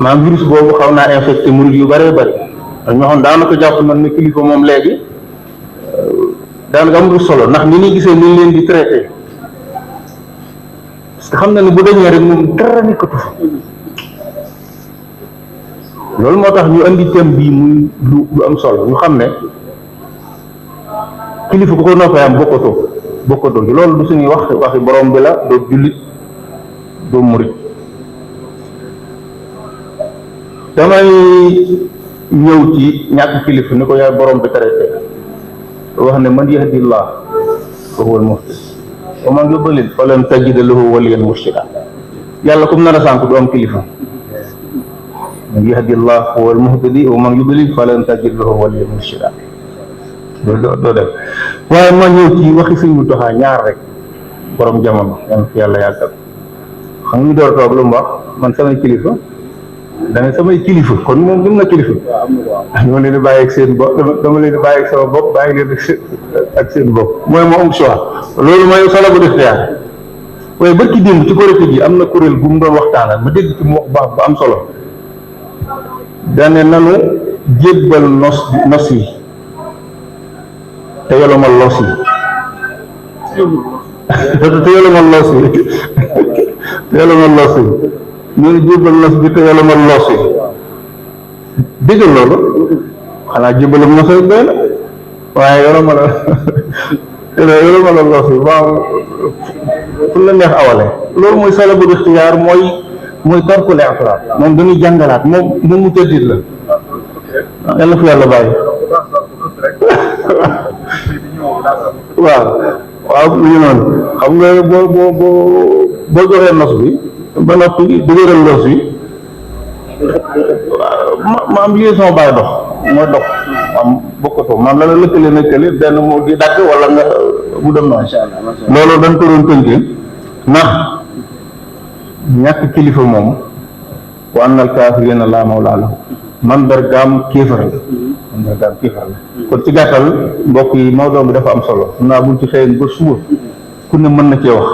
maanaam virus boobu xaw naa infecté murid yu bëree bëri dañ ñoo xam daanaka jàpp nañ ne kilifa moom léegi daanaka amul solo ndax ni ñuy gisee ni ñu leen di traité parce que xam na ne bu dañee rek moom dara nekkatu fa loolu moo tax ñu andi thème bii muy lu am solo ñu xam ne kilifa ku ko noppee am bokkatoo ci loolu du suñuy waxi borom bi la doo jullit doo murit. damay ñëw ci ñàkk kilifa ni ko yaay borom bi traité wax ne man yahdillah fa huwa al-muhtadi wa man yudlil falan tajida lahu waliyan murshida. yàlla comme nar a sànk du am kilifa. man yahdillah fa huwa al-muhtadi wa man yudlil falan tajida lahu waliyan murshida. doo def waaye ma ñëw ci waxi Sëñ Muntaxa ñaar rek borom jamono yan fi yàlla yàggal xam nga ñu door toog lu mu wax man samay kilifa danga samay kilifa kon moom gëm na kilifa dama leen di bàyyi ak seen bopp dama leen di bàyyi ak sama bopp bàyyi leen ak seen bopp mooy moo am choix loolu mooy solo bu def yaa waaye bërki démb ci korite gi am na kuréel bu mu doon waxtaanal ma dégg ci mu wax baax bu am solo dane nanu jébbal nos yi te yolomal loos yi te yolomal loos yi te yolomal loos yi ñu ngi jébbal nos bi te yolomal loos yi déggal loolu xanaa jébbalam nos yi doy na waaye yolomal loos yi waaw fu la neex awale loolu mooy salabul ixtiyaar mooy tarkul i'tiraad moom dañuy jàngalaat moom mu tëddit la yàlla fu yàlla bàyyi waaw lu ñu noonu xam nga boo joxee nos bi ba noppi dëgëral los bi ma am liaison bàyyi dox mooy dox am bokkatoo man la lëkkale benn moo di dagg wala nga mu dem noonu loolu dañ ko doon tënkee ndax ñàkk kilifa moom wa annal kaafiriina laa mawlaa lahum mandargaam kéefar la kon ci gàttal mbokk yi Maodo bi dafa am solo xam naa buñ ci xëyeen ba suba ku ne mën na cee wax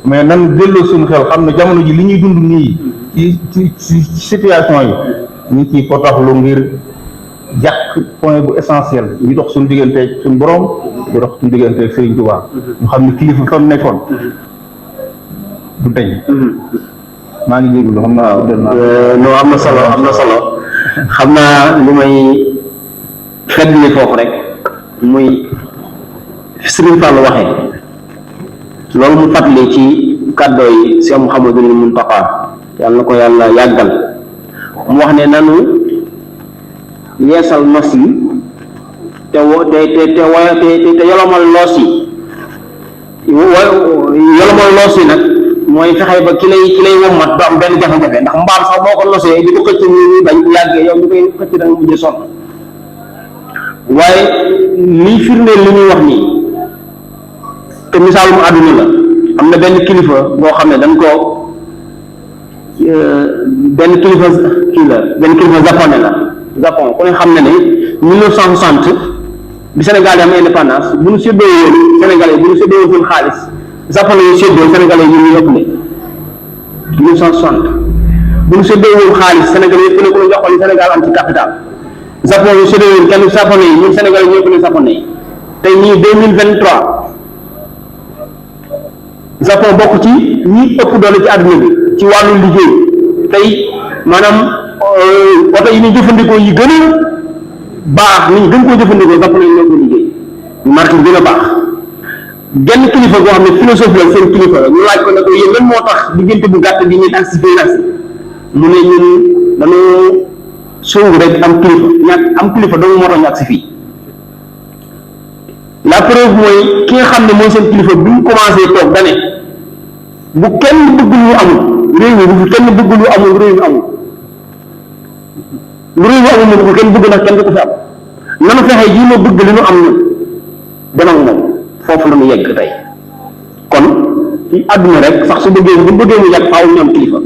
mais nan delloo suñu xel xam ne jamono ji li ñuy dund nii ci situation yi ñu ciy potaxlu ngir jàkk point bu essentiel ñu dox suñu digganteeg suñu borom di dox suñu digganteeg Serigne Touba ñu xam ne kilifa fa nekkoon du deñ maa ngi jégalu xam naa non am na solo xam naa li may fedd li foofu rek muy Sëriñ Fallu waxee loolu mu fàttali ci kàddoo yi Cheikh Mouhamadul Muntaqa yàlla na ko yàlla yàggal mu wax ne nanu yeesal nos yi te yolomal loos yi yolomal loos yi nag mooy fexe ba ki lay wommat du am benn jafe-jafe ndax mbaam sax boo ko losee di ko xëcc ñu bañ bu yàggee yow ñu koy xëcc da nga mujjee sonn waaye liy firndeel li ñuy wax nii te misaalum àdduna la am na benn kilifa boo xam ne dañ ko benn kilifa kii la benn kilifa japonais la Japon ku ne xam ne ne 1960 bi Sénégal yi am indépendance bu ñu séddoo woon Sénégalais bu ñu séddoo woon xaalis japonais yi séddoo Sénégalais yi ñu ëpp ne 1960 bu ñu séddoo woon xaalis Sénégalais yi ku ne ku ne jox ko li Sénégal am ci capital Japon yi séddoo woon kenn japonais yi ñun Sénégalais yi ñoo ko ne japonais yi tey ñii 2023 Japon bokk ci ñi ëpp doole ci àdduna bi ci wàllu liggéey tey maanaam oto yi ñuy jëfandikoo yi gën a baax ni ñu gën koo jëfandikoo Japon yi ñoo ko liggéey marque yi gën a baax genn kilifa goo xam ne philosophie la seen kilifa la ñu laaj ko ne ko yéen lan moo tax diggante bu gàtt bi ngeen agsi fii agsi mu ne ñun dañoo sóobu rek am kilifa ñàkk am kilifa dong moo tax ñu agsi fii la preuve mooy ki nga xam ne mooy seen kilifa bi mu commencé toog dane bu kenn bëgg lu amul réew mi bu kenn bëgg lu amul réew mi amul lu réew mi amul moom bu kenn bëgg nag kenn du ko fi am nanu fexe ji ma bëgg li nu am ñun dem ak moom foofu la ñu yegg tey kon ci àdduna rek sax su bëggee bu bëggee mu yàgg faaw ñu am kilifa